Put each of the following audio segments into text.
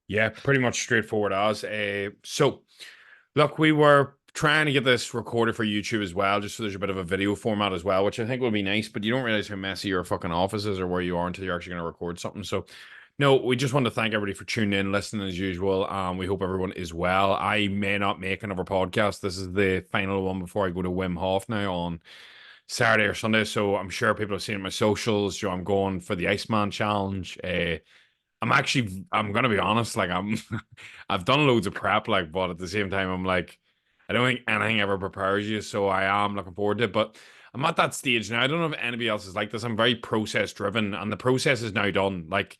Yeah, pretty much straightforward as. So, look, we were trying to get this recorded for YouTube as well, just so there's a bit of a video format as well, which I think will be nice. But you don't realize how messy your fucking office is or where you are until you're actually going to record something. So, no, we just want to thank everybody for tuning in, listening as usual. We hope everyone is well. I may not make another podcast. This is the final one before I go to Wim Hof now on Saturday or Sunday. So I'm sure people have seen it on my socials. I'm going for the Iceman challenge. I'm gonna be honest, like I've done loads of prep, like, but at the same time, I'm like, I don't think anything ever prepares you, so I am looking forward to it. But I'm at that stage now. I don't know if anybody else is like this. I'm very process driven, and the process is now done. Like,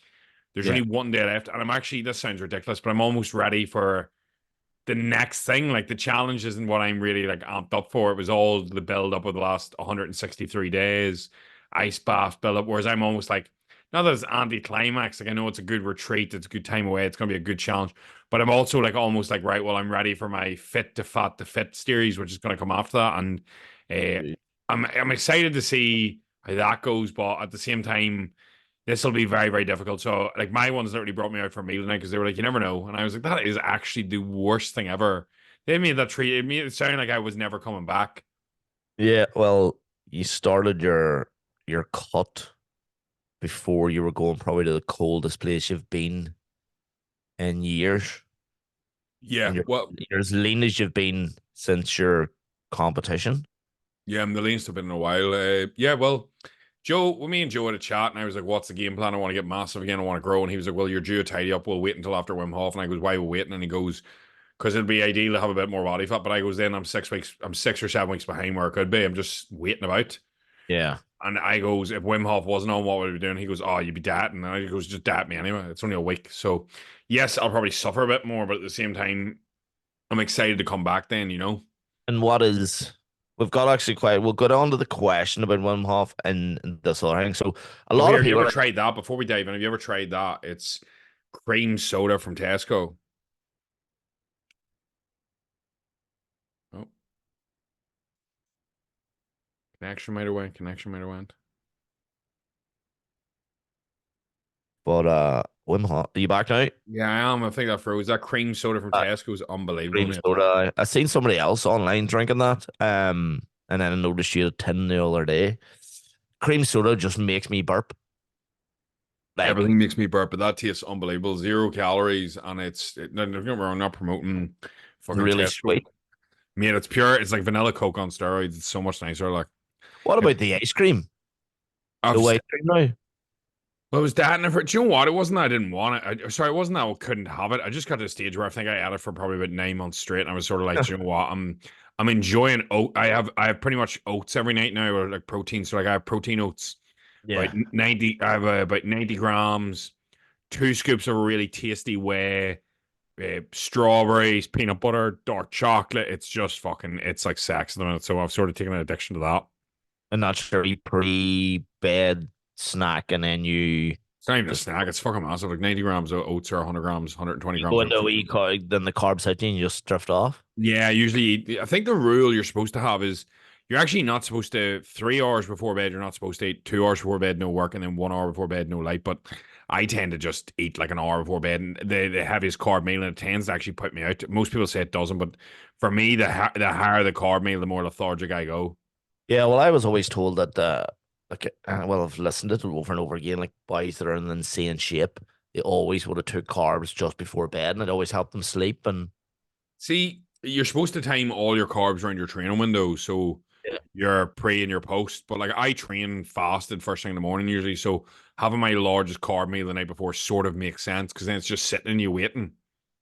there's Yeah. only one day left, and I'm actually, this sounds ridiculous, but I'm almost ready for the next thing. Like, the challenge isn't what I'm really like amped up for. It was all the build up of the last 163 days, ice bath build up. Whereas I'm almost like, not that it's anti-climax. Like, I know it's a good retreat, it's a good time away, it's gonna be a good challenge. But I'm also like almost like, right, well, I'm ready for my fit to fat to fit series, which is gonna come after that. And uh, I'm excited to see how that goes, but at the same time, this will be very, very difficult. So, like, my ones literally brought me out for a meal tonight because they were like, you never know. And I was like, that is actually the worst thing ever. They made that treat, it made it sound like I was never coming back. Yeah, well, you started your cut before you were going probably to the coldest place you've been in years, Yeah, and well, you're as lean as you've been since your competition. yeah, I'm the leanest I've been in a while. Yeah, well, me and Joe had a chat, and I was like, what's the game plan? I want to get massive again. I want to grow. And he was like, well, you're due to tidy up. We'll wait until after Wim Hof. And I goes, why are we waiting? And he goes, because it'd be ideal to have a bit more body fat. But I goes, then I'm 6 or 7 weeks behind where I could be. I'm just waiting about. Yeah, And I goes, if Wim Hof wasn't on, what would we be doing? He goes, oh, you'd be dating. And I goes, just dat me anyway. It's only a week. So, yes, I'll probably suffer a bit more, but at the same time, I'm excited to come back then, you know? and what is we've got actually quite. We'll go on to the question about Wim Hof and this other thing. So a Oh, lot of here, you people ever are like, tried that before we dive in? Have you ever tried that? It's cream soda from Tesco. Oh, connection might have went. but Wim Hof, are you back now? Yeah, I am. I think that froze. That cream soda from Uh, Tesco is unbelievable, Cream mate. soda. I seen somebody else online drinking that. And then I noticed you had a tin the other day. Cream soda just makes me burp. Like Everything makes me burp, but that tastes unbelievable. 0 calories, and don't get me wrong, I'm not promoting it's fucking really Tesco. sweet. Mate, it's pure. It's like vanilla Coke on steroids. It's so much nicer. Like, What if about the ice cream? The I've, white cream now? well, it was that, and do you know what? It wasn't that I didn't want it. Sorry, it wasn't that I couldn't have it. I just got to a stage where I think I had it for probably about 9 months straight, and I was sort of like, do you know what? I'm enjoying oat. I have pretty much oats every night now, or like protein. So like I have protein oats, about Yeah. 90. I have about 90 grams, 2 scoops of a really tasty whey, strawberries, peanut butter, dark chocolate. It's just fucking. It's like sex at the minute. So I've sort of taken an addiction to that. And that's your pre-bed snack, and then you It's not even a just snack. It's fucking massive. Like 90 grams of oats or 100 grams, 120 you go grams of into a oats. wee then the carbs hit you and you just drift off. Yeah, usually, I think the rule you're supposed to have is you're actually not supposed to, 3 hours before bed, you're not supposed to eat. 2 hours before bed, no work, and then 1 hour before bed, no light. But I tend to just eat like an hour before bed, and the heaviest carb meal, and it tends to actually put me out. Most people say it doesn't, but for me, the higher the carb meal, the more lethargic I go. Yeah, well, I was always told that well, I've listened to it over and over again, like boys that are in insane shape, they always would have took carbs just before bed, and it always helped them sleep. And See, you're supposed to time all your carbs around your training window, so yeah, your pre and your post. But like I train fasted first thing in the morning usually, so having my largest carb meal the night before sort of makes sense because then it's just sitting and you waiting.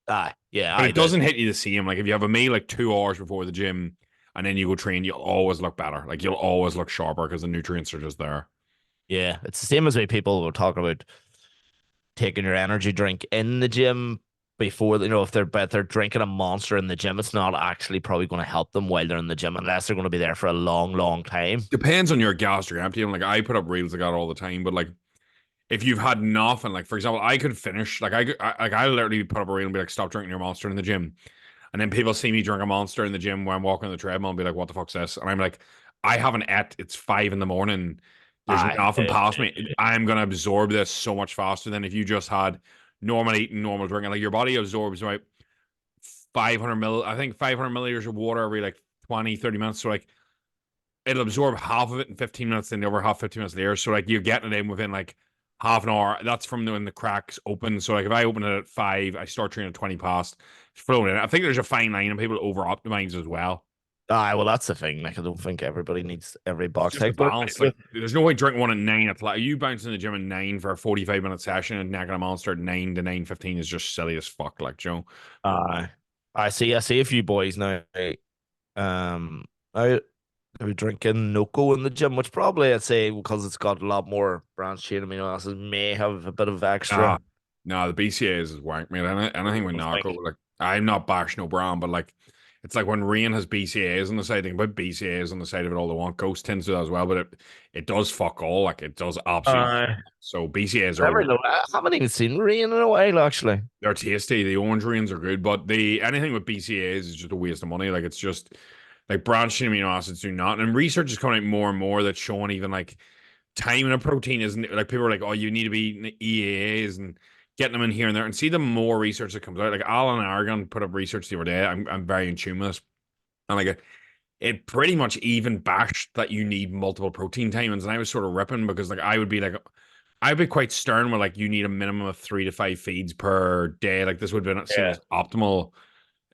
yeah, But I it did. doesn't hit you the same. Like if you have a meal like 2 hours before the gym and then you go train, you'll always look better. Like you'll always look sharper because the nutrients are just there. Yeah, it's the same as way people were talking about taking your energy drink in the gym before, if they're drinking a monster in the gym, it's not actually probably going to help them while they're in the gym unless they're going to be there for a long, long time. Depends on your gastric empty. And like I put up reels like that all the time, but like if you've had nothing, like for example, I could finish like I literally put up a reel and be like, stop drinking your monster in the gym. And then people see me drink a monster in the gym when I'm walking on the treadmill and be like, what the fuck's this? And I'm like, I haven't ate. It's 5 in the morning. There's Aye, nothing past me. I'm going to absorb this so much faster than if you just had normal eating, normal drinking. Like your body absorbs about 500 I think 500 milliliters of water every like 20, 30 minutes. So like it'll absorb half of it in 15 minutes, then the other half 15 minutes later. So like you're getting it in within like half an hour. That's from when the cracks open. So like if I open it at 5, I start training at 20 past. It's flowing in. I think there's a fine line and people over optimize as well. Ah, well, that's the thing. Like, I don't think everybody needs every It's box just a type. But balance. Like there's no way drinking one at 9 o'clock. You bouncing the gym at 9 for a 45-minute session and necking a monster at 9 to 9:15 is just silly as fuck, like Joe. uh, I see a few boys now. Um, I They were drinking Noco in the gym, which probably I'd say because it's got a lot more branched chain amino acids may have a bit of extra. Ah, no, the BCAAs is wank, man. Anything with I narco, think. like I'm not bashing no brown, but like it's like when Rain has BCAAs on the side, think about BCAAs on the side of it all they want. Ghost tends to that as well, but it does fuck all. Like it does absolutely I so BCAAs are never know. I haven't even seen rain in a while, actually. they're tasty. The orange rains are good, but the anything with BCAAs is just a waste of money. Like it's just like branched chain amino acids do not. And research is coming out more and more that's showing even like time in a protein isn't like people are like, oh, you need to be eating the EAAs and getting them in here and there. And see the more research that comes out, like Alan Aragon put up research the other day. I'm very in tune with this. And like it pretty much even bashed that you need multiple protein timings. And I was sort of ripping because like I'd be quite stern with like you need a minimum of 3 to 5 feeds per day. Like this would have been seen Yeah. as optimal.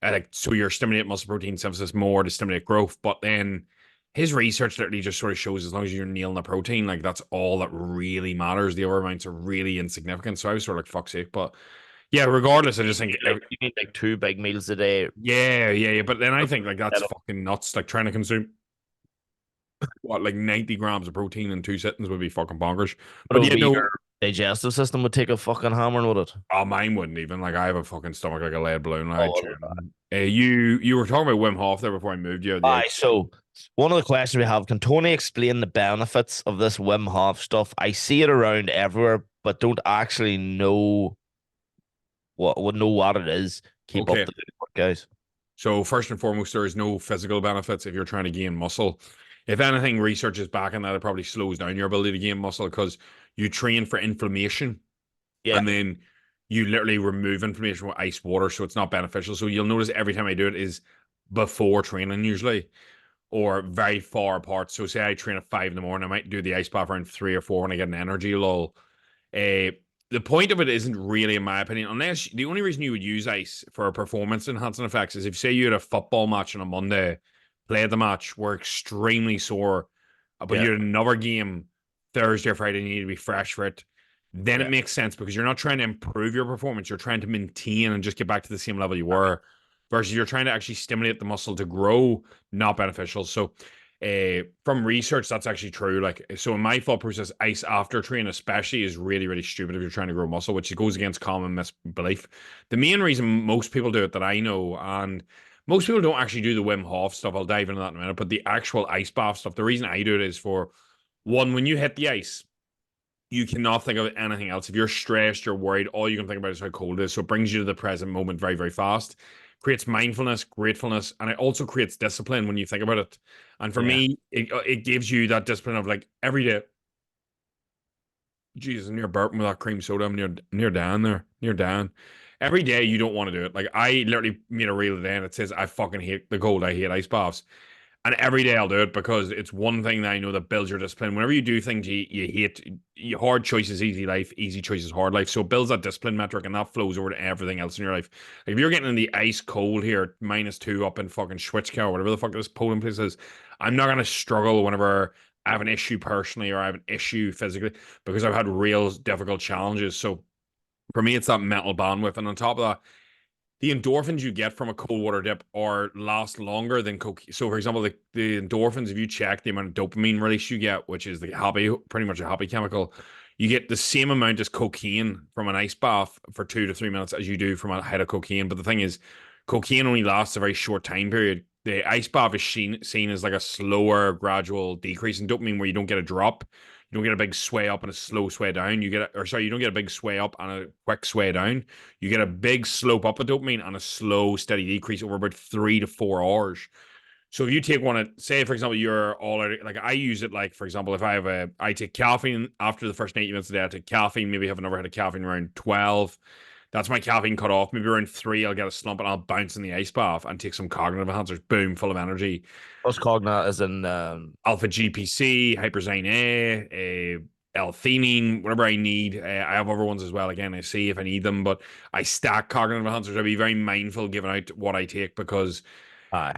Like so you're stimulating muscle protein synthesis more to stimulate growth. But then his research literally just sort of shows as long as you're nailing the protein, like that's all that really matters. The other amounts are really insignificant. So I was sort of like, fuck's sake. But yeah, regardless, I just think You need like two big meals a day. yeah. But then I think like that's fucking nuts. Like trying to consume what like 90 grams of protein in 2 sittings would be fucking bonkers. But it But would yeah, be no, your digestive system would take a fucking hammer, would it? oh, mine wouldn't even. Like I have a fucking stomach like a lead balloon. I Oh, chew. You were talking about Wim Hof there before I moved you. The aye, so one of the questions we have, can Tony explain the benefits of this Wim Hof stuff? I see it around everywhere, but don't actually know what it is. Keep up okay. the good work, guys. So first and foremost, there is no physical benefits if you're trying to gain muscle. If anything, research is backing that it probably slows down your ability to gain muscle because you train for inflammation Yeah, and then you literally remove inflammation with ice water, so it's not beneficial. So you'll notice every time I do it is before training usually, or very far apart. So say I train at 5 in the morning, I might do the ice bath around 3 or 4 when I get an energy lull. Uh, the point of it isn't really, in my opinion, unless the only reason you would use ice for performance enhancing effects is if, say, you had a football match on a Monday, played the match, were extremely sore, but yeah, you had another game Thursday or Friday and you need to be fresh for it. Then it yeah. makes sense because you're not trying to improve your performance, you're trying to maintain and just get back to the same level you were, versus you're trying to actually stimulate the muscle to grow, not beneficial. So from research, that's actually true. Like, so in my thought process, ice after training, especially, is really, really stupid if you're trying to grow muscle, which goes against common misbelief. The main reason most people do it that I know, and most people don't actually do the Wim Hof stuff. I'll dive into that in a minute. But the actual ice bath stuff, the reason I do it is for one, when you hit the ice, you cannot think of anything else. If you're stressed, you're worried, all you can think about is how cold it is. So it brings you to the present moment very, very fast. Creates mindfulness, gratefulness, and it also creates discipline when you think about it. And for Yeah. me, it gives you that discipline of like every day. Jesus, near burping with that cream soda. I'm near down there, near down. Every day you don't want to do it. Like I literally made a reel today and it says I fucking hate the cold. I hate ice baths. And every day I'll do it because it's one thing that I know that builds your discipline. Whenever you do things you hate, hard choices, easy life, easy choices, hard life. So it builds that discipline metric and that flows over to everything else in your life. Like if you're getting in the ice cold here, -2 up in fucking Schwitzka or whatever the fuck this Poland place is, I'm not going to struggle whenever I have an issue personally or I have an issue physically because I've had real difficult challenges. So for me, it's that mental bandwidth. And on top of that, the endorphins you get from a cold water dip are last longer than coke. So, for example, the endorphins, if you check the amount of dopamine release you get, which is the happy, pretty much a happy chemical, you get the same amount as cocaine from an ice bath for 2 to 3 minutes as you do from a hit of cocaine. But the thing is, cocaine only lasts a very short time period. The ice bath is seen as like a slower, gradual decrease in dopamine where you don't get a drop. You don't get a big sway up and a slow sway down. You don't get a big sway up and a quick sway down. You get a big slope up of dopamine and a slow, steady decrease over about 3 to 4 hours. So if you take one, say for example, you're all out, like I use it, like for example, if I take caffeine after the first 8 minutes of the day, I take caffeine, maybe have another hit of caffeine around 12. That's my caffeine cut off. Maybe around 3, I'll get a slump and I'll bounce in the ice bath and take some cognitive enhancers. Boom, full of energy. What's cognate as in Alpha GPC, Hyperzine A, L-theanine, whatever I need. I have other ones as well. Again, I see if I need them, but I stack cognitive enhancers. I'll be very mindful giving out what I take because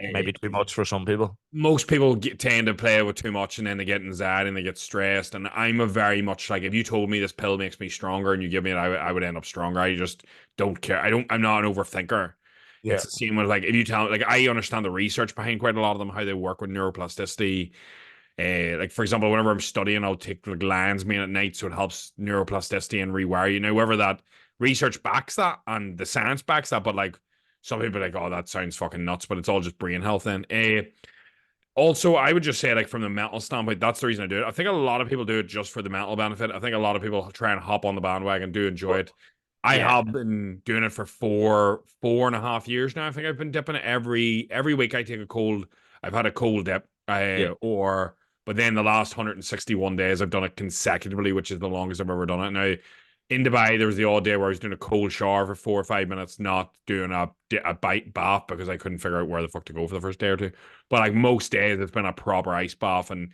maybe too much for some people. most people tend to play with too much and then they get anxiety and they get stressed. And I'm a very much like, if you told me this pill makes me stronger and you give me it, I would end up stronger. I just don't care. I'm not an overthinker. Yeah. It's the same with like, if you tell, like, I understand the research behind quite a lot of them, how they work with neuroplasticity. Like for example, whenever I'm studying, I'll take like lion's mane at night, so it helps neuroplasticity and rewire you. Now, whether that research backs that and the science backs that, but like some people are like, oh, that sounds fucking nuts, but it's all just brain health. Then, also, I would just say, like, from the mental standpoint, that's the reason I do it. I think a lot of people do it just for the mental benefit. I think a lot of people try and hop on the bandwagon, do enjoy it. I Yeah. have been doing it for 4.5 years now. I think I've been dipping it every week. I take a cold. I've had a cold dip, Yeah. but then the last 161 days, I've done it consecutively, which is the longest I've ever done it. Now, in Dubai, there was the odd day where I was doing a cold shower for 4 or 5 minutes, not doing a bite bath because I couldn't figure out where the fuck to go for the first day or two. But like most days, it's been a proper ice bath. And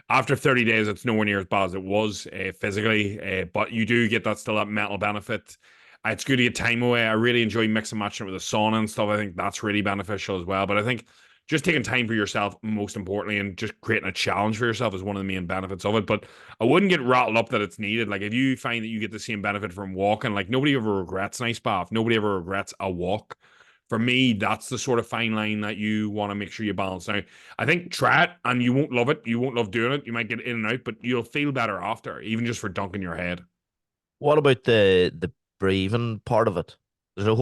after 30 days, it's nowhere near as bad as it was physically. But you do get that still that mental benefit. It's good to get time away. I really enjoy mixing and matching it with the sauna and stuff. I think that's really beneficial as well. But I think just taking time for yourself, most importantly, and just creating a challenge for yourself is one of the main benefits of it. But I wouldn't get rattled up that it's needed. Like if you find that you get the same benefit from walking, like nobody ever regrets an ice bath. Nobody ever regrets a walk. For me, that's the sort of fine line that you want to make sure you balance. Now, I think try it and you won't love it. You won't love doing it. You might get in and out, but you'll feel better after, even just for dunking your head. What about the breathing part of it? Hmm. There's a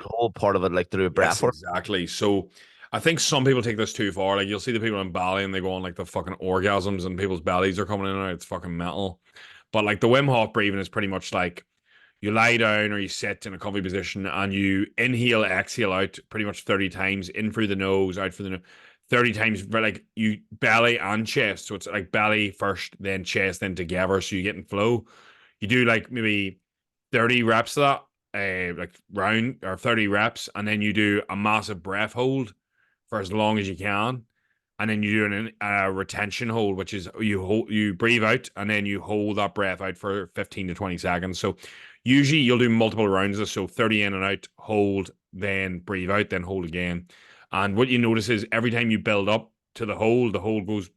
whole part of it like through Yes, breath work. exactly. So I think some people take this too far. Like you'll see the people in Bali and they go on like the fucking orgasms and people's bellies are coming in and out. It's fucking metal. But like the Wim Hof breathing is pretty much like you lie down or you sit in a comfy position and you inhale, exhale out pretty much 30 times in through the nose, out through the nose. 30 times, but like you belly and chest. So it's like belly first, then chest, then together. So you get in flow. You do like maybe 30 reps of that, like round or 30 reps, and then you do a massive breath hold for as long as you can. And then you do a retention hold, which is you breathe out and then you hold that breath out for 15 to 20 seconds. So usually you'll do multiple rounds of this. So 30 in and out, hold, then breathe out, then hold again. And what you notice is every time you build up to the hold goes,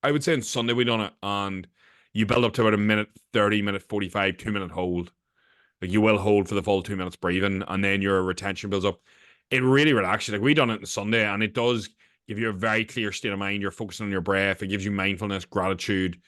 I would say on Sunday we done it, and you build up to about a minute 30, minute 45, 2 minute hold. Like you will hold for the full 2 minutes breathing, and then your retention builds up. It really relaxes you. Like we done it on Sunday, and it does give you a very clear state of mind. You're focusing on your breath. It gives you mindfulness, gratitude.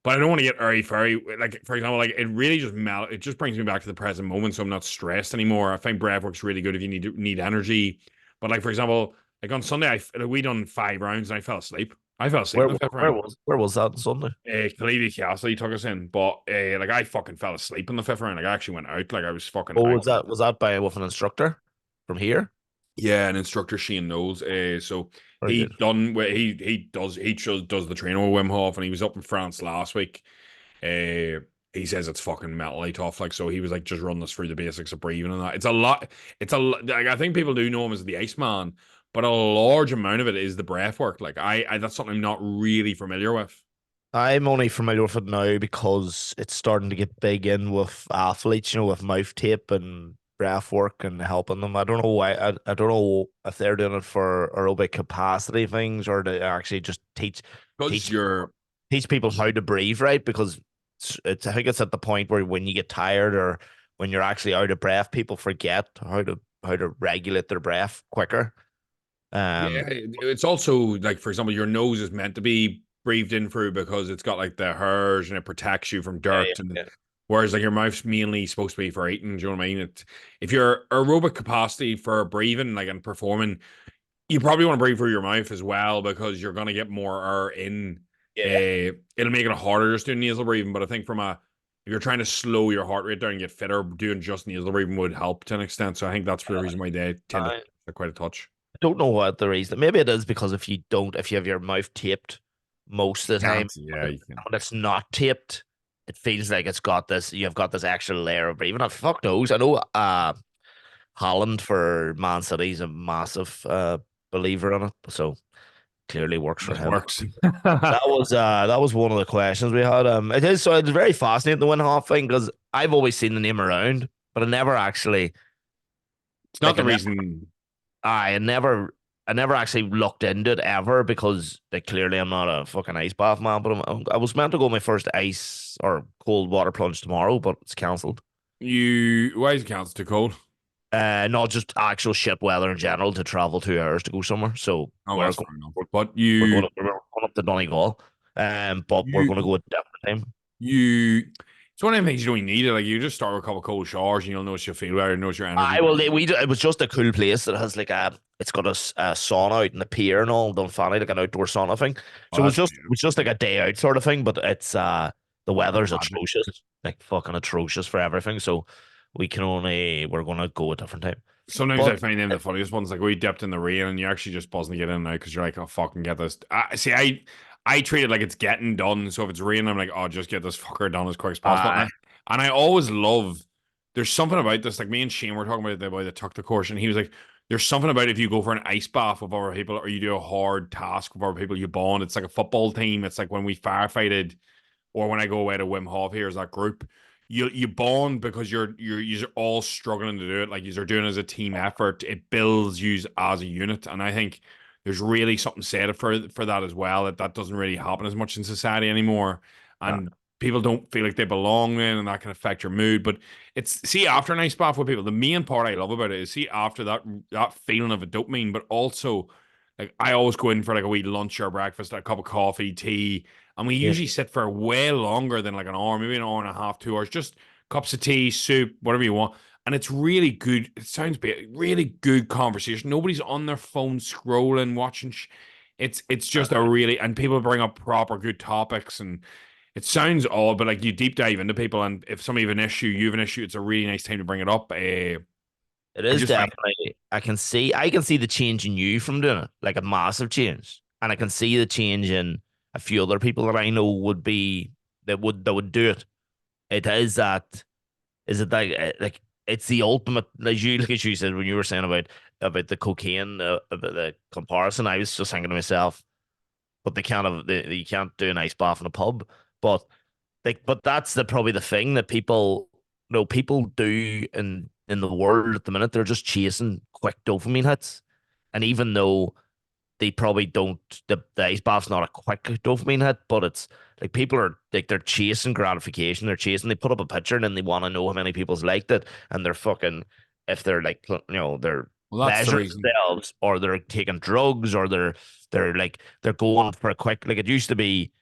But I don't want to get airy fairy. Like for example, like it really just it just brings me back to the present moment, so I'm not stressed anymore. I find breath works really good if you need energy. But like for example, like on Sunday, we done 5 rounds and I fell asleep. I fell asleep in the fifth round. Where was that on Sunday? Khalidi Castle, he took us in, but like I fucking fell asleep in the fifth round. Like I actually went out. Like I was fucking Oh, out. was that by with an instructor from here? Yeah, an instructor Shane knows. So Very good. he does the training with Wim Hof, and he was up in France last week. Uh, he says it's fucking metally tough. Like so, he was like just run us through the basics of breathing and that. It's a lot. Like I think people do know him as the Iceman, but a large amount of it is the breath work. Like I that's something I'm not really familiar with. I'm only familiar with it now because it's starting to get big in with athletes, with mouth tape and breath work and helping them. I don't know why. I don't know if they're doing it for aerobic capacity things or to actually just Because teach you're teach people how to breathe right because I think it's at the point where when you get tired or when you're actually out of breath, people forget how to regulate their breath quicker. Yeah, Um, it's also like, for example, your nose is meant to be breathed in through because it's got like the hairs and it protects you from yeah, dirt. And yeah, whereas like your mouth's mainly supposed to be for eating, do you know what I mean? If your aerobic capacity for breathing, like and performing, you probably want to breathe through your mouth as well because you're gonna get more air in. yeah. It'll make it harder just doing nasal breathing. But I think if you're trying to slow your heart rate down and get fitter, doing just nasal breathing would help to an extent. So I think that's the reason why they tend to I quite a touch. don't know what the reason. Maybe it is because if you have your mouth taped most of the time, Can't, yeah, you can. when it's not taped, it feels like it's got this. You've got this extra layer of even fuck knows. I know. Holland for Man City's a massive believer in it, so clearly works for This him. works. That was one of the questions we had. It is so it's very fascinating the win half thing because I've always seen the name around, but I never actually It's not like the reason. I never actually looked into it ever because like clearly I'm not a fucking ice bath man, but I was meant to go on my first ice or cold water plunge tomorrow, but it's cancelled. Why is it counts too cold? Not just actual shit weather in general to travel 2 hours to go somewhere. So Oh, that's fair enough. we're, But we're going up to Donegal, but we're you, going to go at different time. you. It's one of them things you don't need it. Like you just start with a couple of cold showers, and you'll notice you feel better, notice your energy. I will. It was just a cool place that has like it's got a sauna out in the pier and all done funny like an outdoor sauna thing. Oh, So that's it was just like a day out sort of thing. But it's the that's weather's magic. atrocious, like fucking atrocious for everything. So we're gonna go a different time. Sometimes I But find them the funniest ones. Like we dipped in the rain, and you actually just buzzing to get in now because you're like, oh, fucking get this. See, I treat it like it's getting done. So if it's raining, I'm like, oh, just get this fucker done as quick as possible. uh, And I always love. There's something about this. Like me and Shane were talking about the tuck the course, and he was like, "There's something about if you go for an ice bath with other people, or you do a hard task with other people, you bond. It's like a football team. It's like when we firefighted or when I go away to Wim Hof here as that group, you bond because you're all struggling to do it. Like you're doing it as a team effort. It builds you as a unit, and I think there's really something said for that as well. That doesn't really happen as much in society anymore, uh, and people don't feel like they belong then, and that can affect your mood. But it's see after an ice bath with people, the main part I love about it is see after that feeling of a dopamine, but also like I always go in for like a wee lunch or breakfast, a cup of coffee, tea, and we yeah, usually sit for way longer than like an hour, maybe an hour and a half, 2 hours, just cups of tea, soup, whatever you want. And it's really good. It sounds bad, really good conversation. Nobody's on their phone scrolling, watching. It's just a really, and people bring up proper good topics, and it sounds odd, but like you deep dive into people, and if somebody have an issue, you have an issue, it's a really nice time to bring it up. it I is just find definitely. I can see the change in you from doing it, like a massive change, and I can see the change in a few other people that I know would be that would do it. It is that is it like it's the ultimate like you said when you were saying about the cocaine about the comparison. I was just thinking to myself, but you can't do an ice bath in a pub, but but that's probably the thing that people do in the world at the minute. They're just chasing quick dopamine hits, and even though they probably don't the ice bath's not a quick dopamine hit, but it's like people are like they're chasing gratification. They put up a picture and then they want to know how many people's liked it, and they're fucking if they're like they're well, that's the pleasuring reason. themselves or they're taking drugs or they're going for a quick like it used to be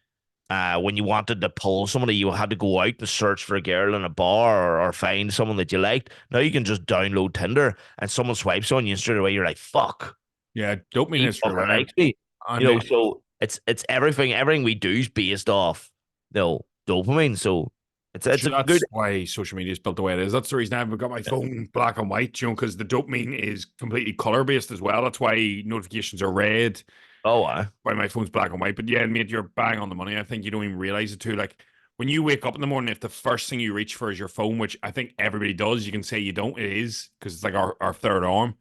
when you wanted to pull somebody, you had to go out and search for a girl in a bar or find someone that you liked. Now you can just download Tinder and someone swipes on you and straight away you're like, fuck, Yeah, dopamine he is fucking forever. likes me. And So it's everything we do is based off dopamine. So it's sure, a good that's why social media is built the way it is. That's the reason I've got my phone black and white, because the dopamine is completely color based as well. That's why notifications are red, oh I why my phone's black and white. But yeah, mate, you're bang on the money. I think you don't even realize it too. Like when you wake up in the morning, if the first thing you reach for is your phone, which I think everybody does, you can say you don't. It is because it's like our third arm.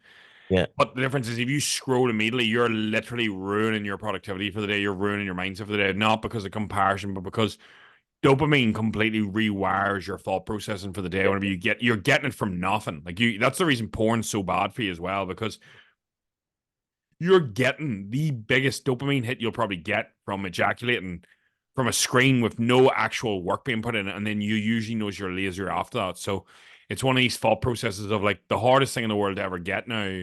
yeah. But the difference is if you scroll immediately, you're literally ruining your productivity for the day. You're ruining your mindset for the day, not because of comparison, but because dopamine completely rewires your thought processing for the day. Whenever you're getting it from nothing. Like that's the reason porn's so bad for you as well, because you're getting the biggest dopamine hit you'll probably get from ejaculating from a screen with no actual work being put in it, and then you usually knows you're lazier after that. So it's one of these thought processes of like the hardest thing in the world to ever get now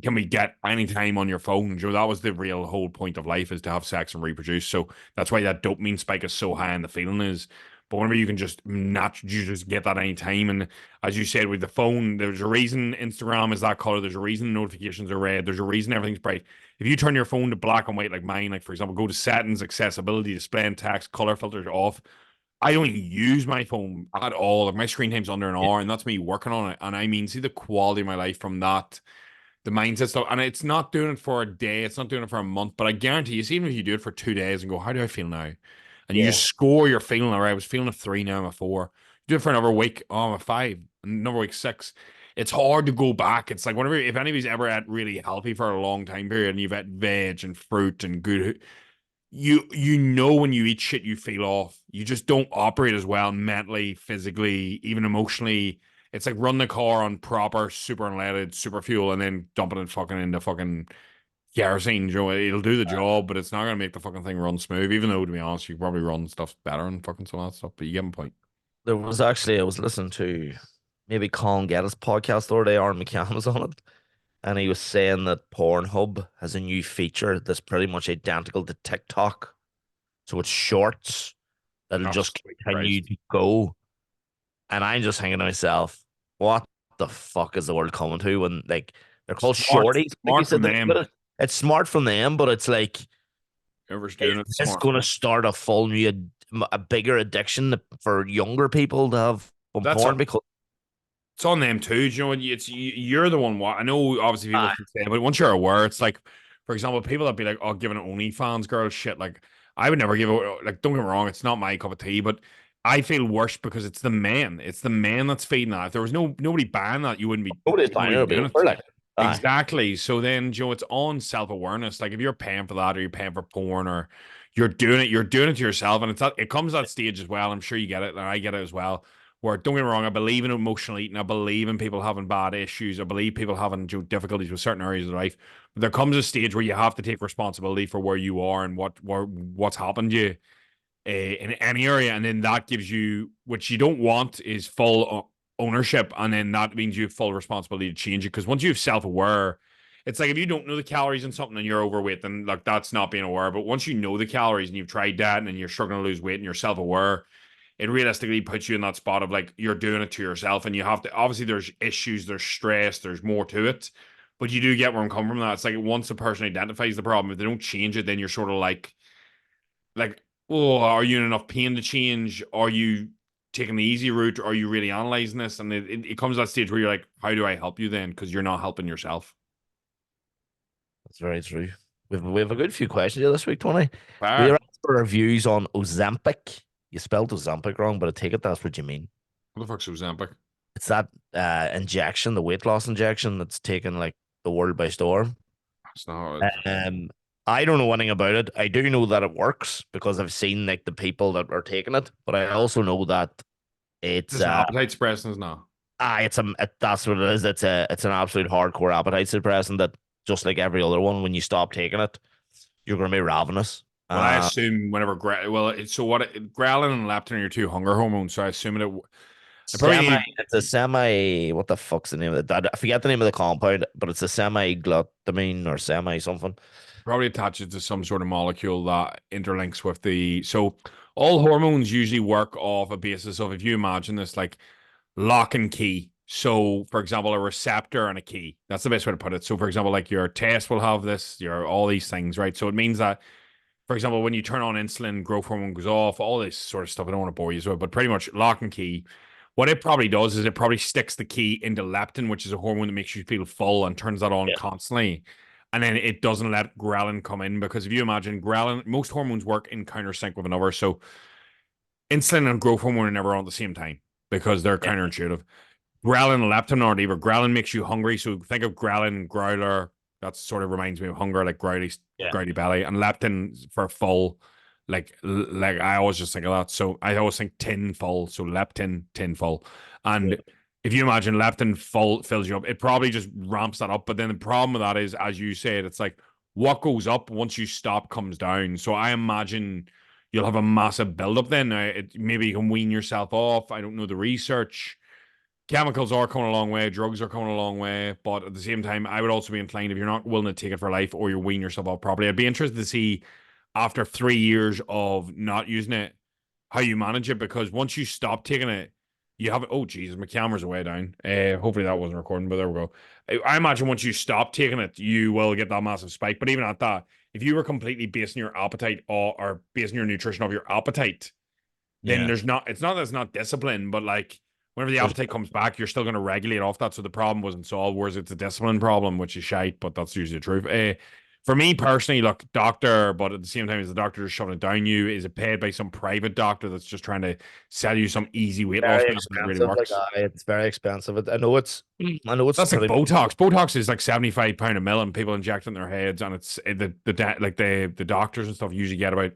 can we get any time on your phone? Joe, that was the real whole point of life is to have sex and reproduce. So that's why that dopamine spike is so high and the feeling is. But whenever you can just you just get that any time. And as you said with the phone, there's a reason Instagram is that color. There's a reason notifications are red. There's a reason everything's bright. If you turn your phone to black and white like mine, like for example, go to settings, accessibility, display and text, color filters off. I don't even use my phone at all. Like my screen time's under an Yeah. hour, and that's me working on it. And I mean, see the quality of my life from that the mindset stuff. And it's not doing it for a day, it's not doing it for a month, but I guarantee you, see, even if you do it for 2 days and go, how do I feel now? and you Yeah. just score, you're feeling all right. I was feeling a 3, now I'm a 4. Do it for another week, oh, I'm a 5, another week 6. It's hard to go back. It's like whenever, if anybody's ever at really healthy for a long time period and you've had veg and fruit and good, you know when you eat shit you feel off. You just don't operate as well mentally, physically, even emotionally. It's like run the car on proper super unleaded super fuel and then dumping it fucking into fucking kerosene. You know, it'll do the job, but it's not gonna make the fucking thing run smooth. Even though, to be honest, you probably run stuff better and fucking some of that stuff. But you get my point. There was actually, I was listening to maybe Colin Geddes' podcast the other day, Aaron McCann was on it, and he was saying that Pornhub has a new feature that's pretty much identical to TikTok. So it's shorts that'll Oh, just sweet continue Christ. to go. And I'm just thinking to myself, what the fuck is the world coming to when like they're called Smart, shorties? Like you smart said, from them. it's smart from them, but it's like, Whoever's doing is it, this smart. going to start a full new, a bigger addiction for younger people to have on That's porn? all. Because It's on them too. Do you know, you're the one. I know, obviously, people ah, can say, but once you're aware, it's like, for example, people that be like, "Oh, giving OnlyFans girl shit." Like, I would never give it. Like, don't get me wrong, it's not my cup of tea, but I feel worse because it's the men. It's the men that's feeding that. If there was nobody buying that, nobody's you buying it, wouldn't it'll be be doing over. it. Like, aye, Exactly. So then, Joe, it's on self awareness. Like, if you're paying for that, or you're paying for porn, or you're doing it to yourself, and it comes to that stage as well. I'm sure you get it, and I get it as well, where, don't get me wrong, I believe in emotional eating. I believe in people having bad issues. I believe people having difficulties with certain areas of life. But there comes a stage where you have to take responsibility for where you are and what's happened to you in any area, and then that gives you, which you don't want, is full ownership, and then that means you have full responsibility to change it. Because once you have self aware, it's like if you don't know the calories in something and you're overweight, then like that's not being aware. But once you know the calories and you've tried that and you're struggling to lose weight and you're self aware, it realistically puts you in that spot of like you're doing it to yourself, and you have to, obviously there's issues, there's stress, there's more to it, but you do get where I'm coming from. That it's like once a person identifies the problem, if they don't change it, then you're sort of like, oh, are you in enough pain to change? Are you taking the easy route? Are you really analyzing this? And it comes to that stage where you're like, how do I help you then? Because you're not helping yourself. that's very true. We have a good few questions here this week, Tony. We are Fire. asked for reviews on Ozempic. You spelled Ozempic wrong, but I take it that's what you mean. What the fuck's Ozempic? It's that injection, the weight loss injection that's taken like the world by storm. That's not how it. Um, I don't know anything about it. I do know that it works because I've seen like the people that are taking it, but I also know that it's This appetite suppressant is not. that's what it is. It's an absolute hardcore appetite suppressant that just like every other one, when you stop taking it, you're gonna be ravenous. Well, I assume whenever so ghrelin and leptin are your two hunger hormones. So I assume I probably Semi, need it's a semi. What the fuck's the name of it? I forget the name of the compound, but it's a semi glutamine or semi something. probably attach it to some sort of molecule that interlinks with the. So all hormones usually work off a basis of, if you imagine this, like lock and key. So, for example, a receptor and a key. That's the best way to put it. So, for example, like your test will have this, your all these things, right? So it means that, for example, when you turn on insulin, growth hormone goes off, all this sort of stuff. I don't want to bore you with, but pretty much lock and key. What it probably does is it probably sticks the key into leptin, which is a hormone that makes you feel full and turns that on Yeah, constantly. And then it doesn't let ghrelin come in, because if you imagine ghrelin, most hormones work in countersync with another. So insulin and growth hormone are never on at the same time because they're yeah, counterintuitive. Ghrelin and leptin aren't either. Ghrelin makes you hungry. So think of ghrelin, growler. That sort of reminds me of hunger, like yeah, growly belly. And leptin for full, like I always just think of that. So I always think tin full. So leptin, tin full. yeah. And if you imagine leptin full fills you up, it probably just ramps that up. But then the problem with that is, as you said, it's like what goes up once you stop comes down. So I imagine you'll have a massive buildup then. Maybe you can wean yourself off. I don't know the research. Chemicals are coming a long way, drugs are coming a long way, but at the same time, I would also be inclined, if you're not willing to take it for life or you're weaning yourself off properly, I'd be interested to see after 3 years of not using it how you manage it, because once you stop taking it, you have it. Oh Jesus, my camera's way down. Hopefully that wasn't recording, but there we go. I imagine once you stop taking it, you will get that massive spike. But even at that, if you were completely basing your appetite or basing your nutrition off your appetite, then Yeah. it's not that it's not discipline, but like whenever the There's appetite comes back, you're still going to regulate off that. So the problem wasn't solved, whereas it's a discipline problem, which is shite, but that's usually the truth. For me personally, look, doctor, but at the same time, is the doctor just shoving it down you? Is it paid by some private doctor that's just trying to sell you some easy weight loss Very pill that really expensive. Like, works? it's very expensive. I know it's That's like pretty. Botox. Botox is like £75 a mil, and people inject it in their heads, and it's like the doctors and stuff usually get about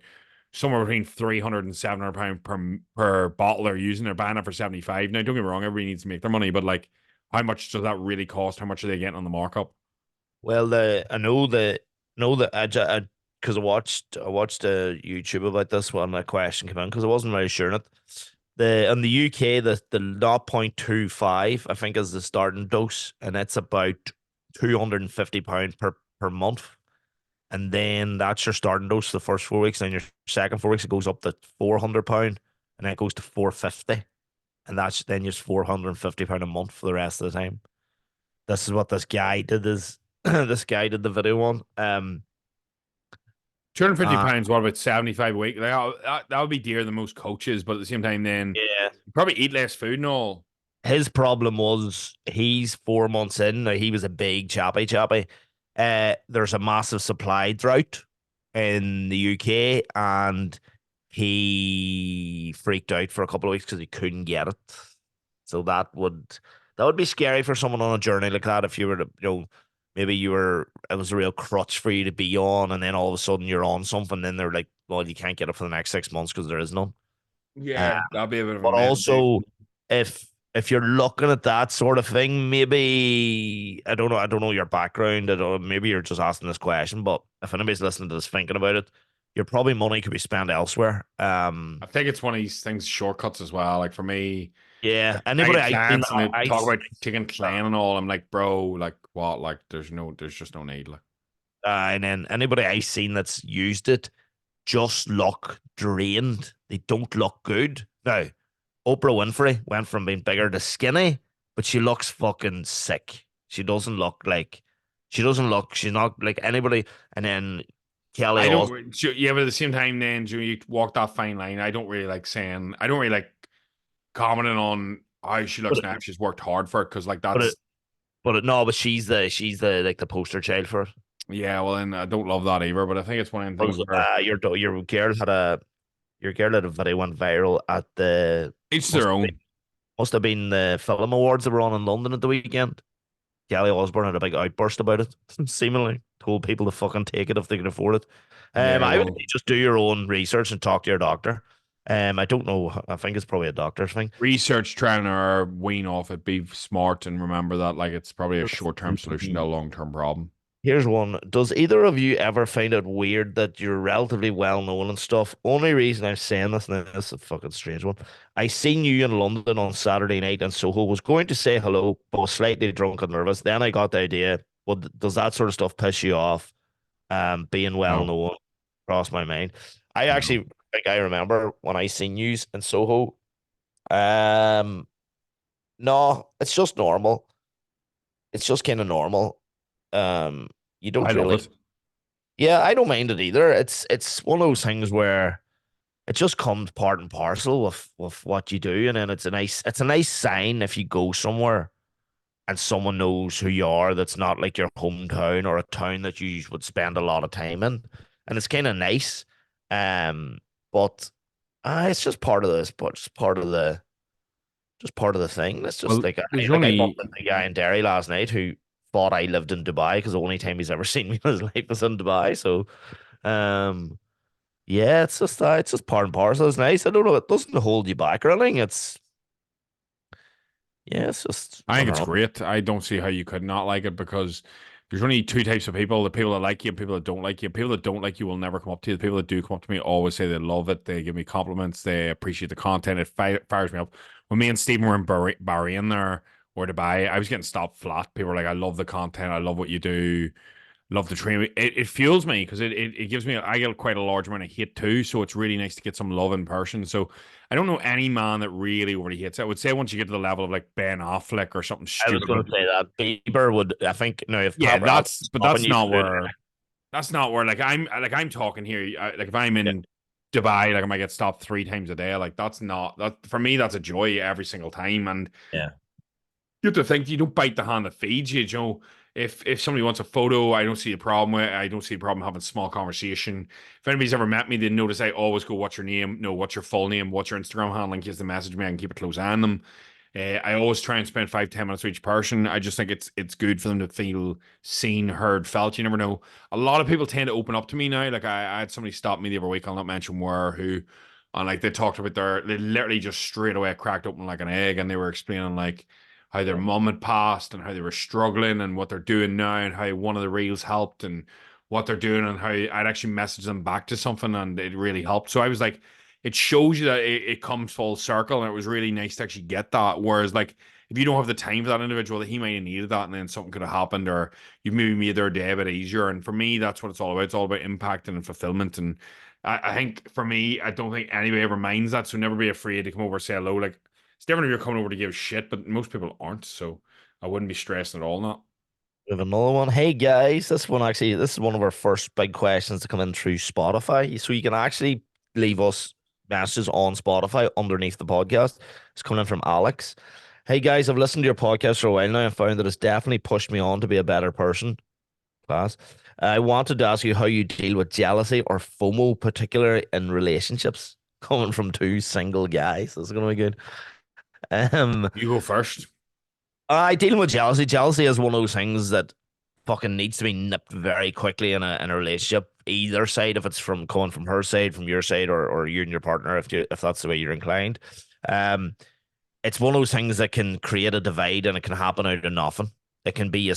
somewhere between 300 and £700 per bottle they're using. They're buying it for 75. Now, don't get me wrong, everybody needs to make their money, but like, how much does that really cost? How much are they getting on the markup? Well, I know that because I watched a YouTube about this when that question came in because I wasn't very sure on it. The in the UK the 0.25 I think is the starting dose, and it's about £250 per month. And then that's your starting dose for the first 4 weeks. And your second 4 weeks, it goes up to £400, and then it goes to 450, and that's then just £450 a month for the rest of the time. This is what this guy did. This guy did the video on. Uh, £250, what about 75 a week? Like, that would be dearer than most coaches, but at the same time, then yeah. you probably eat less food and all. His problem was he's 4 months in. Now he was a big chappy. There's a massive supply drought in the UK, and he freaked out for a couple of weeks because he couldn't get it. So that would be scary for someone on a journey like that. If you were to, maybe it was a real crutch for you to be on, and then all of a sudden you're on something, then they're like, well, you can't get it for the next 6 months because there is none. Uh, Yeah, that'd be a bit of a but mess. also, if you're looking at that sort of thing, maybe I don't know your background. I don't, maybe you're just asking this question, but if anybody's listening to this thinking about it, your probably money could be spent elsewhere. I think it's one of these things, shortcuts as well. Like for me, Yeah. I Anybody get I seen, clients and they I talk about taking clean and all. I'm like, bro, like what? Like there's just no need. Like, and then anybody I seen that's used it just look drained. They don't look good. Now, Oprah Winfrey went from being bigger to skinny, but she looks fucking sick. She's not like anybody. And then Kelly I Os don't. Yeah, but at the same time, then you walk that fine line. I don't really like saying. I don't really like commenting on how she looks but now. She's worked hard for it because, like, but it that's but it, no, but she's the like the poster child for it. yeah. Well, then I don't love that either. But I think it's one of the things Because where your girl had a video went viral at the each must their have been, own. must have been the film awards that were on in London at the weekend. Kelly Osbourne had a big outburst about it, seemingly told people to fucking take it if they can afford it. Yeah. I would Well, say just do your own research and talk to your doctor. I don't know. I think it's probably a doctor's thing. research trying to wean off it. Be smart and remember that like it's probably a short term solution to a long term problem. Here's one. Does either of you ever find it weird that you're relatively well known and stuff? Only reason I'm saying this, and this is a fucking strange one. I seen you in London on Saturday night in Soho. Was going to say hello, but was slightly drunk and nervous. Then I got the idea. Well, does that sort of stuff piss you off? Being well No, known crossed my mind. I no. actually think I remember when I seen you in Soho. Um, no, it's just normal. It's just kind of normal. Um, you I don't love really. it. Yeah, I don't mind it either. It's one of those things where it just comes part and parcel with what you do, and then it's a nice sign if you go somewhere and someone knows who you are. That's not like your hometown or a town that you would spend a lot of time in, and it's kind of nice. Um, but it's just part of this, but just part of the thing. It's just Well, like there's I only bumped into a guy in Derry last night who thought I lived in Dubai because the only time he's ever seen me in his life was in Dubai. So, um, yeah, it's just part and parcel. It's nice. I don't know. It doesn't hold you back or anything. It's just I I think don't it's know. great. I don't see how you could not like it because there's only two types of people: the people that like you and people that don't like you. People that don't like you will never come up to you. The people that do come up to me always say they love it. They give me compliments. They appreciate the content. It fires me up. When me and Stephen were in Bahrain there or Dubai, I was getting stopped flat. People were like, "I love the content. I love what you do. Love the train." It fuels me because it gives me. I get quite a large amount of hate too, so it's really nice to get some love in person. So I don't know any man that really already hates it. I would say once you get to the level of like Ben Affleck or something I was stupid. going to say that Bieber would. I think no, if Yeah, paparazzi but stopping you from doing it, that's not where like I'm talking here. Like if I'm yeah, in Dubai, like I might get stopped 3 times a day. Like that's not that for me. That's a joy every single time. And yeah. you have to think you don't bite the hand that feeds you. You know, If somebody wants a photo, I don't see a problem with it. I don't see a problem having a small conversation. If anybody's ever met me, they notice I always go, "What's your name? No, what's your full name? What's your Instagram handle?" In case they message me, I can keep a close eye on them. I always try and spend 5, 10 minutes with each person. I just think it's good for them to feel seen, heard, felt. You never know. A lot of people tend to open up to me now. Like I had somebody stop me the other week. I'll not mention where, who, and like they talked about they literally just straight away cracked open like an egg, and they were explaining like how their mum had passed and how they were struggling and what they're doing now and how one of the reels helped and what they're doing and how I'd actually messaged them back to something and it really helped. So I was like, it shows you that it comes full circle, and it was really nice to actually get that. Whereas, like, if you don't have the time for that individual, that he might have needed that, and then something could have happened, or you've maybe made their day a bit easier. And for me, that's what it's all about. It's all about impact and fulfillment. And I think for me, I don't think anybody ever minds that. So never be afraid to come over and say hello. Like, it's different if you're coming over to give shit, but most people aren't. So I wouldn't be stressing at all. Not. We have another one. Hey guys, this is one of our first big questions to come in through Spotify. So you can actually leave us messages on Spotify underneath the podcast. It's coming in from Alex. Hey guys, I've listened to your podcast for a while now and found that it's definitely pushed me on to be a better person. Class. I wanted to ask you how you deal with jealousy or FOMO, particularly in relationships. Coming from two single guys, this is gonna be good. Um, You go first. I dealing with jealousy. Jealousy is one of those things that fucking needs to be nipped very quickly in a relationship. Either side, if it's from coming from her side, from your side, or you and your partner, if that's the way you're inclined. Um, it's one of those things that can create a divide, and it can happen out of nothing. It can be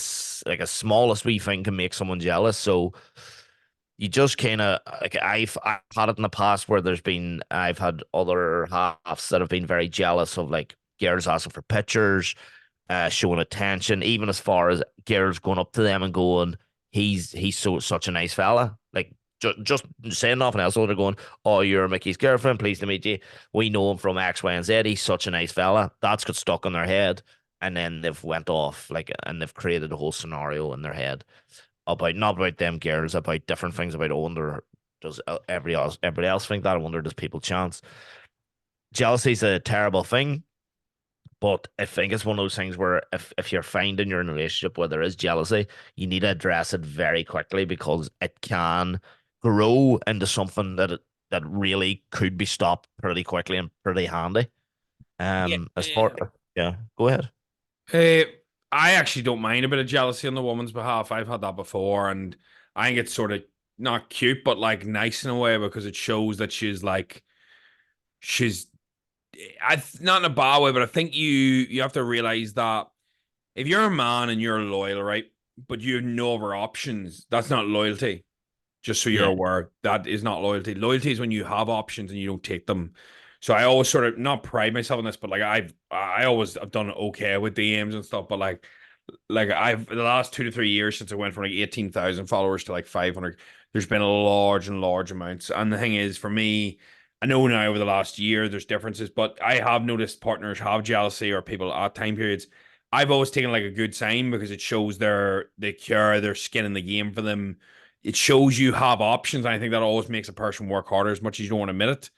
like a smallest wee thing can make someone jealous. So you just kind of like I've had it in the past where I've had other halves that have been very jealous of like girls asking for pictures, showing attention, even as far as girls going up to them and going, he's such a nice fella. Like just saying nothing else, so they're going, "Oh, you're Mickey's girlfriend. Pleased to meet you. We know him from X, Y, and Z. He's such a nice fella." That's got stuck in their head, and then they've went off like, and they've created a whole scenario in their head about not about them girls, about different things. About, I wonder, does everybody else think that? I wonder, does people chance? Jealousy is a terrible thing. But I think it's one of those things where if you're finding you're in a relationship where there is jealousy, you need to address it very quickly because it can grow into something that really could be stopped pretty quickly and pretty handy. Yeah. As far yeah, go ahead. Uh, I actually don't mind a bit of jealousy on the woman's behalf. I've had that before, and I think it's sort of not cute, but like nice in a way because it shows that she's I not in a bad way, but I think you have to realize that if you're a man and you're loyal, right, but you have no other options, that's not loyalty. Just so you're Yeah. aware, that is not loyalty. Loyalty is when you have options and you don't take them. So I always sort of not pride myself on this, but like I always have done okay with DMs and stuff. But like I've the last 2 to 3 years since I went from like 18,000 followers to like 500, there's been a large and large amounts. And the thing is, for me, I know now over the last year there's differences, but I have noticed partners have jealousy or people at time periods. I've always taken like a good sign because it shows they care, their skin in the game for them. It shows you have options. And I think that always makes a person work harder as much as you don't want to admit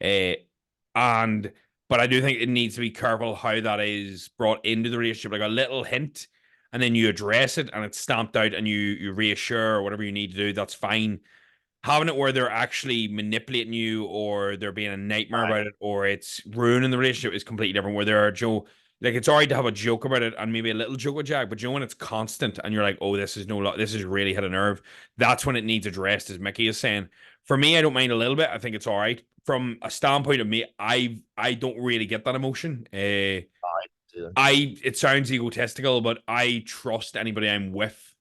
it. And but I do think it needs to be careful how that is brought into the relationship, like a little hint, and then you address it and it's stamped out and you reassure or whatever you need to do, that's fine. Having it where they're actually manipulating you or they're being a nightmare Aye. about it or it's ruining the relationship is completely different. Where they're Joe, like it's all right to have a joke about it and maybe a little joke with Jack, but Joe, when it's constant and you're like, oh, this is really hit a nerve. That's when it needs addressed, as Mickey is saying. For me, I don't mind a little bit. I think it's all right. From a standpoint of me, I don't really get that emotion. Aye. It sounds egotistical, but I trust anybody I'm with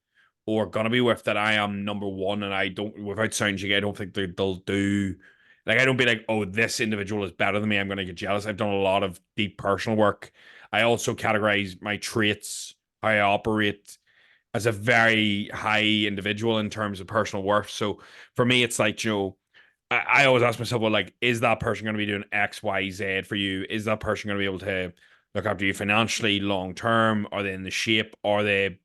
or gonna be with that I am number one, and I don't, without sounding, I don't think they'll do. Like I don't be like, oh, this individual is better than me. I'm gonna get jealous. I've done a lot of deep personal work. I also categorize my traits, how I operate, as a very high individual in terms of personal worth. So for me, it's like, I always ask myself, well, like, is that person going to be doing X, Y, Z for you? Is that person going to be able to look after you financially long term? Are they in the shape? Are they,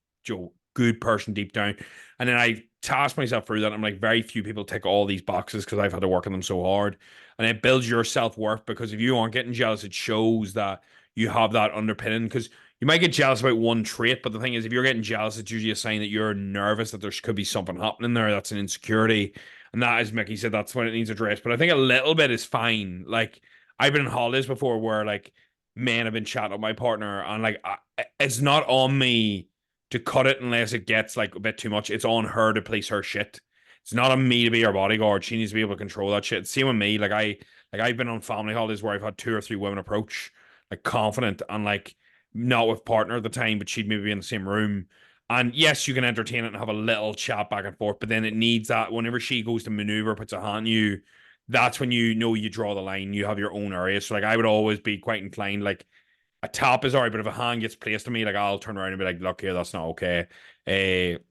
good person deep down? And then I task myself through that. I'm like, very few people tick all these boxes because I've had to work on them so hard. And it builds your self worth because if you aren't getting jealous, it shows that you have that underpinning. Because you might get jealous about one trait, but the thing is, if you're getting jealous, it's usually a sign that you're nervous that there could be something happening there. That's an insecurity, and that, as Mickey said, that's when it needs addressed. But I think a little bit is fine. Like I've been on holidays before where like men have been chatting with my partner, and like it's not on me to cut it unless it gets like a bit too much. It's on her to police her shit. It's not on me to be her bodyguard. She needs to be able to control that shit. Same with me. I've been on family holidays where I've had two or three women approach, like confident and like not with partner at the time, but she'd maybe be in the same room. And yes, you can entertain it and have a little chat back and forth, but then it needs that whenever she goes to maneuver, puts a hand on you, that's when you know you draw the line. You have your own area. So like I would always be quite inclined, like a tap is alright, but if a hand gets placed on me, like I'll turn around and be like, look here, that's not okay. Uh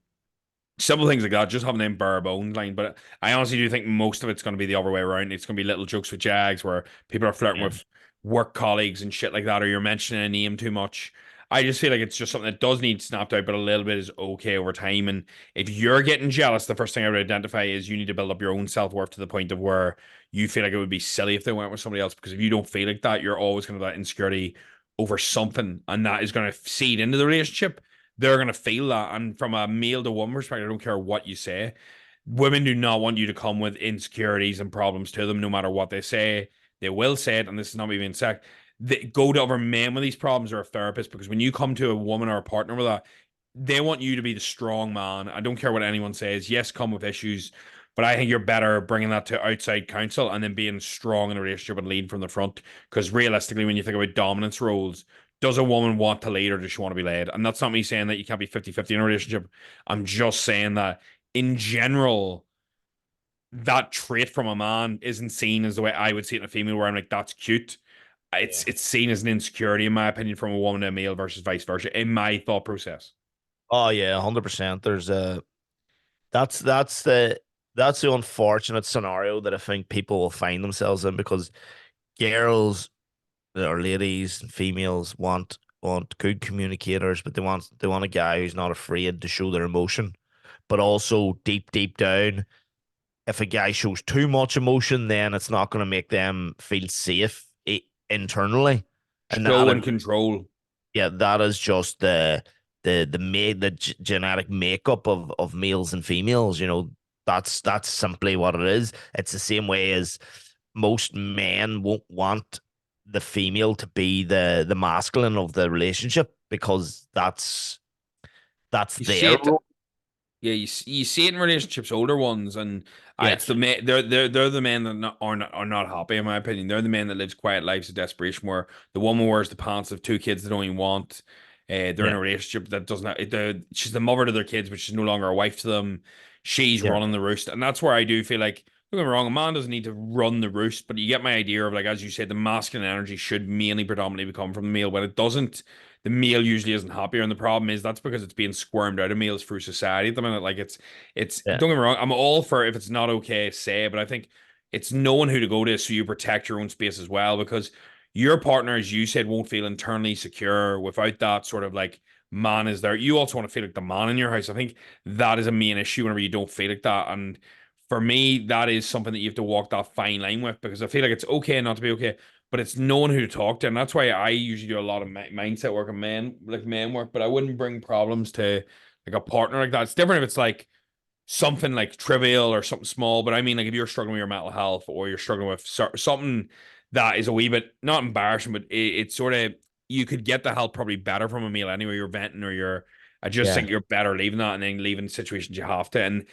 Simple things like that, just having them bare bones line. But I honestly do think most of it's going to be the other way around. It's going to be little jokes with Jags where people are flirting Yeah. with work colleagues and shit like that, or you're mentioning a name too much. I just feel like it's just something that does need snapped out, but a little bit is okay over time. And if you're getting jealous, the first thing I would identify is you need to build up your own self worth to the point of where you feel like it would be silly if they went with somebody else. Because if you don't feel like that, you're always going to have that insecurity over something, and that is going to seed into the relationship. They're going to feel that. And from a male to woman perspective, I don't care what you say. Women do not want you to come with insecurities and problems to them, no matter what they say. They will say it, and this is not me being sick. They go to other men with these problems or a therapist because when you come to a woman or a partner with that, they want you to be the strong man. I don't care what anyone says. Yes, come with issues, but I think you're better bringing that to outside counsel and then being strong in a relationship and leading from the front. Because realistically, when you think about dominance roles, does a woman want to lead or does she want to be led? And that's not me saying that you can't be 50-50 in a relationship. I'm just saying that in general, that trait from a man isn't seen as the way I would see it in a female, where I'm like, that's cute. Yeah. It's seen as an insecurity, in my opinion, from a woman to a male versus vice versa, in my thought process. Oh yeah, 100%. There's a that's that's the that's the unfortunate scenario that I think people will find themselves in because girls or ladies and females want good communicators, but they want a guy who's not afraid to show their emotion, but also deep down, if a guy shows too much emotion, then it's not going to make them feel safe internally, and Show and control. yeah, that is just the genetic makeup of males and females. That's simply what it is. It's the same way as most men won't want the female to be the masculine of the relationship because that's You see their it. role. Yeah, you see it in relationships, older ones, and Yeah, it's the men. They're the men that are not happy, in my opinion. They're the men that lives quiet lives of desperation, where the woman wears the pants of two kids they don't even want. They're in yeah, a relationship that doesn't. She's the mother to their kids, but she's no longer a wife to them. She's yeah, running the roost, and that's where I do feel like. Don't get me wrong, a man doesn't need to run the roost, but you get my idea of like, as you said, the masculine energy should mainly predominantly come from the male. When it doesn't, the male usually isn't happier, and the problem is that's because it's being squirmed out of males through society at the minute. Like it's yeah, don't get me wrong, I'm all for if it's not okay, say, but I think it's knowing who to go to so you protect your own space as well, because your partner, as you said, won't feel internally secure without that sort of like man is there. You also want to feel like the man in your house. I think that is a main issue whenever you don't feel like that. And for me, that is something that you have to walk that fine line with because I feel like it's okay not to be okay, but it's knowing who to talk to, and that's why I usually do a lot of mindset work and men work. But I wouldn't bring problems to like a partner like that. It's different if it's like something like trivial or something small, but I mean like if you're struggling with your mental health or you're struggling with something that is a wee bit not embarrassing, but it's sort of you could get the help probably better from a meal anyway. You're venting or you're. I just yeah. think you're better leaving that and then leaving situations you have to. And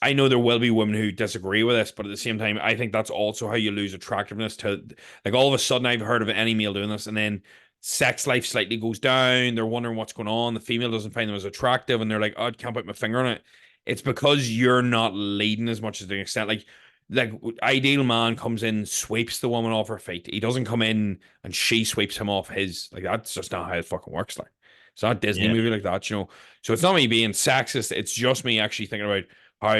I know there will be women who disagree with this, but at the same time, I think that's also how you lose attractiveness to like all of a sudden I've heard of any male doing this and then sex life slightly goes down. They're wondering what's going on. The female doesn't find them as attractive and they're like, oh, I can't put my finger on it. It's because you're not leading as much as the extent. Like ideal man comes in, sweeps the woman off her feet. He doesn't come in and she sweeps him off his. Like that's just not how it fucking works. Like it's not a Disney Yeah. movie like that. So it's not me being sexist. It's just me actually thinking about how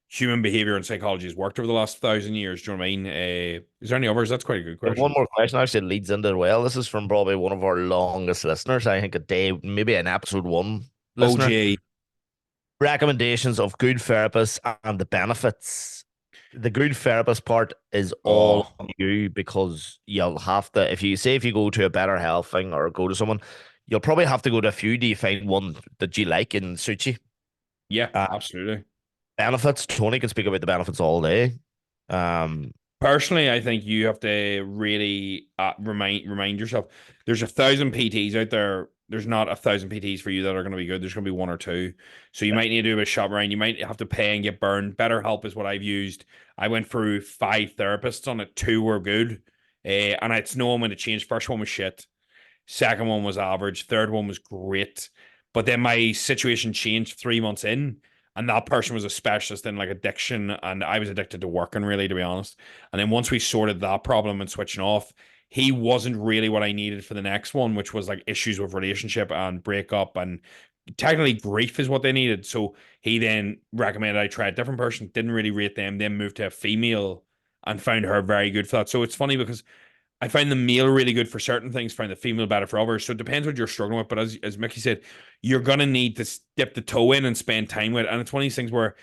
human behavior and psychology has worked over the last 1,000 years. Do you know what I mean? Is there any others? That's quite a good One question. more question actually leads into it well. This is from probably one of our longest listeners. I think a day, maybe an episode one listener. OJ. Recommendations of good therapists and the benefits. The good therapist part is all Oh, on you because you'll have to, if you go to a better health thing or go to someone, you'll probably have to go to a few. Do you find one that you like and suits you? Yeah, Uh, absolutely. benefits. Tony can speak about the benefits all day. Um, Personally, I think you have to really remind yourself. There's 1,000 PTs out there. There's not 1,000 PTs for you that are going to be good. There's going to be one or two. So you might need to do a shop around. You might have to pay and get burned. BetterHelp is what I've used. I went through 5 therapists on it. Two were good, and it's no one when to change. First one was shit. Second one was average. Third one was great. But then my situation changed 3 months in, and that person was a specialist in like addiction, and I was addicted to working, really, to be honest. And then once we sorted that problem and switching off, he wasn't really what I needed for the next one, which was like issues with relationship and breakup, and technically grief is what they needed. So he then recommended I try a different person, didn't really rate them, then moved to a female and found her very good for that. So it's funny because I find the male really good for certain things, find the female better for others. So it depends what you're struggling with. But as Mickey said, you're gonna need to dip the toe in and spend time with it. And it's one of these things where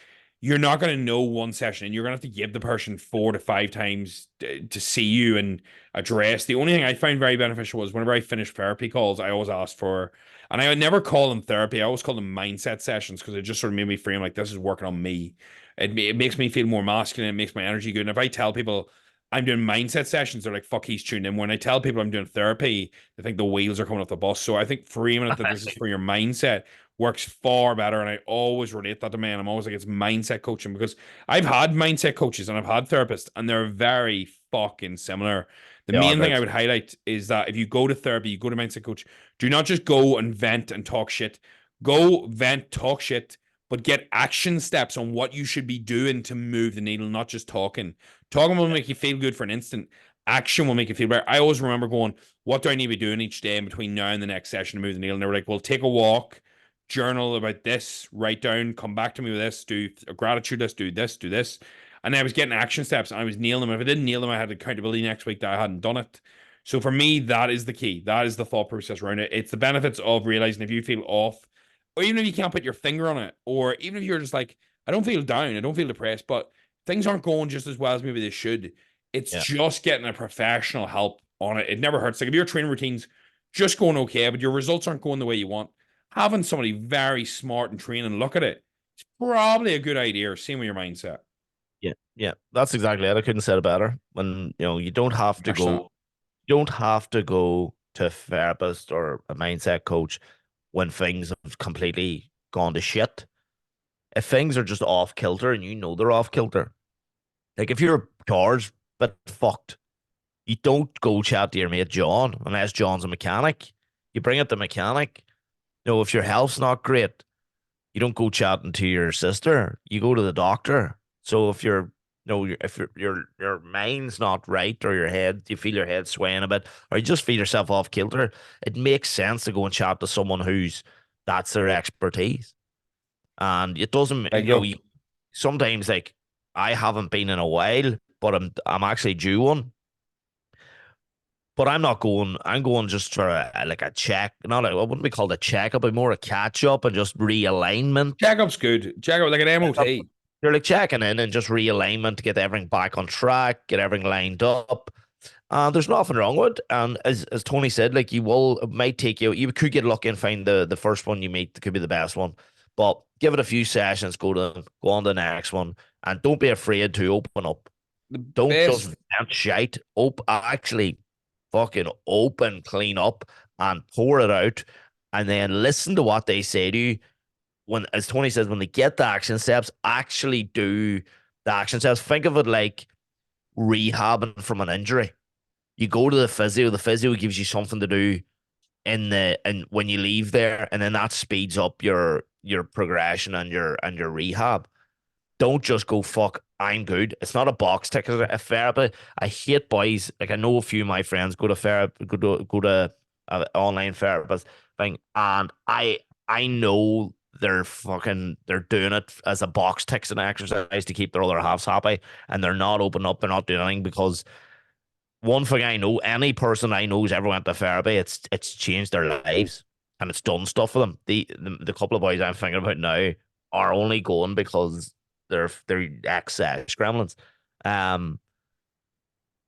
you're not gonna know one session, and you're gonna have to give the person 4 to 5 times to see you and address. The only thing I find very beneficial was whenever I finish therapy calls, I always ask for, and I would never call them therapy. I always call them mindset sessions because it just sort of made me frame like this is working on me. It makes me feel more masculine. It makes my energy good. And if I tell people I'm doing mindset sessions, they're like, fuck, he's tuned in. When I tell people I'm doing therapy, they think the wheels are coming off the bus. So I think framing it that this is for your mindset works far better. And I always relate that to me. And I'm always like, it's mindset coaching because I've had mindset coaches and I've had therapists and they're very fucking similar. The they are main thing good. I would highlight is that if you go to therapy, you go to mindset coach, do not just go and vent and talk shit. Go vent, talk shit, but get action steps on what you should be doing to move the needle, not just talking. Talking will make you feel good for an instant. Action will make you feel better. I always remember going, what do I need to be doing each day in between now and the next session to move the needle? And they were like, well, take a walk, journal about this, write down, come back to me with this, do a gratitude list, do this, do this. And I was getting action steps and I was nailing them. If I didn't nail them, I had accountability next week that I hadn't done it. So for me, that is the key. That is the thought process around it. It's the benefits of realizing if you feel off, or even if you can't put your finger on it, or even if you're just like, I don't feel down, I don't feel depressed, but things aren't going just as well as maybe they should. It's Yeah, just getting a professional help on it. It never hurts. Like if your training routine's just going okay, but your results aren't going the way you want, having somebody very smart and trained and look at it, it's probably a good idea. Same with your mindset. yeah, yeah. That's exactly it. I couldn't say it better. When you don't have to Smash that. go, you don't have to go to a therapist or a mindset coach when things have completely gone to shit. If things are just off kilter and you know they're off kilter, like if your car's but fucked, you don't go chat to your mate John unless John's a mechanic. You bring it to mechanic. If your health's not great, you don't go chatting to your sister. You go to the doctor. So if you're if your mind's not right or your head, you feel your head swaying a bit, or you just feel yourself off kilter, it makes sense to go and chat to someone who's that's their expertise. And it doesn't, There you go. sometimes like I haven't been in a while, but I'm actually due one. But I'm not going. I'm going just for like a check. Not like, what wouldn't be called a checkup, but more a catch up and just realignment. Checkup's good. Checkup like an MOT. You're like checking in and just realignment to get everything back on track, get everything lined up. There's nothing wrong with it. And as Tony said, like it might take you could get lucky and find the first one you meet that could be the best one. But give it a few sessions, go on to the next one, and don't be afraid to open up. The Don't just best vent shite. Actually fucking open, clean up, and pour it out, and then listen to what they say to you. When, as Tony says, when they get the action steps, actually do the action steps. Think of it like rehabbing from an injury. You go to the physio gives you something to do and when you leave there, and then that speeds up your progression and your rehab. Don't just go, fuck, I'm good. It's not a box ticket, a therapy. I hate boys. Like I know a few of my friends go to therapy, go to online therapist thing, and I know they're doing it as a box ticket and exercise to keep their other halves happy, and they're not open up, they're not doing anything because one thing I know, any person I know who's ever went to therapy, it's changed their lives and it's done stuff for them. The couple of boys I'm thinking about now are only going because they're ex gremlins. Um,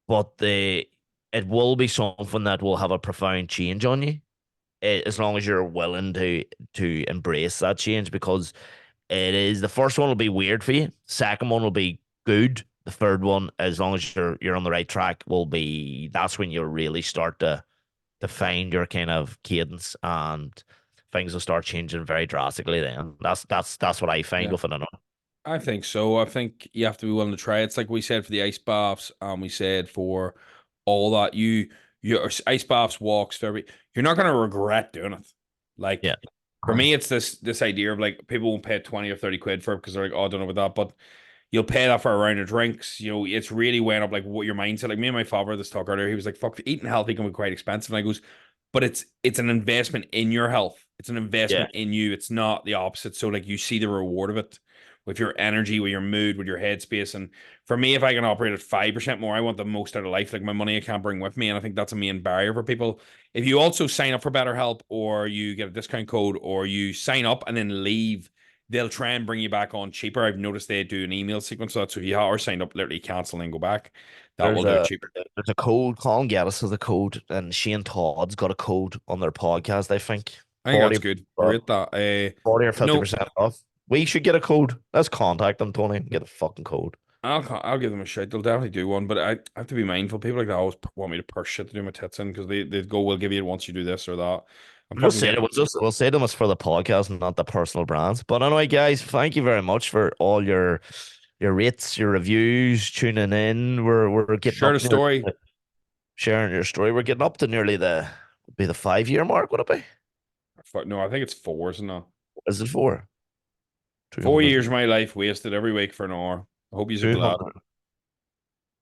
but it will be something that will have a profound change on you. as long as you're willing to embrace that change, because it is the first one will be weird for you. Second one will be good. The third one, as long as you're on the right track, will be that's when you'll really start to find your kind of cadence, and things will start changing very drastically then. That's what I find Yeah. with it. I know. I think so. I think you have to be willing to try. It's like we said for the ice baths, and we said for all that. Your ice baths, walks, therapy. You're not gonna regret doing it. Yeah. Like for me, it's this idea of like people won't pay 20 or 30 quid for it because they're like, oh, I don't know about that, but you'll pay that for a round of drinks. You know, it's really weighing up like what your mindset. Like me and my father, this talk earlier, he was like, "Fuck, eating healthy can be quite expensive." And I goes, but it's an investment in your health. It's an Yeah. investment in you. It's not the opposite. So like you see the reward of it with your energy, with your mood, with your headspace. And for me, if I can operate at 5% more, I want the most out of life. Like my money I can't bring with me. And I think that's a main barrier for people. If you also sign up for BetterHelp or you get a discount code or you sign up and then leave, they'll try and bring you back on cheaper. I've noticed they do an email sequence of that. So if you are signed up, literally cancel and go back. That There's will do it a cheaper. there's a code. Colin Geddes has a code, and Shane Todd's got a code on their podcast. I think I think 40, that's good. Rate that. 40 or But no, 50% off. We should get a code. Let's contact them, Tony, and get a fucking code. I'll give them a shout. They'll definitely do one, but I have to be mindful. People like that always want me to push shit to do my tits in because they go, "We'll give you it once you do this or that." I'm We'll just fucking say it. getting We'll say them as for the podcast and not the personal brands. But anyway, guys, thank you very much for all your rates, your reviews, tuning in. We're getting share up the near story. sharing your story. We're getting up to nearly the would be the 5 year mark. Would it be? No, I think it's four, isn't it? Is it four? 4 years 200. of my life wasted every week for an hour. I hope you're glad.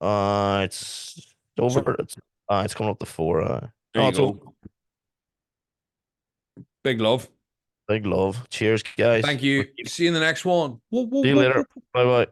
200. It's So over. It's coming up to four. there Oh, you it's over. go. Big love. Big love. Cheers, guys. Thank you. See you in the next one. Whoop, See whoop, you whoop, later. whoop. Bye bye.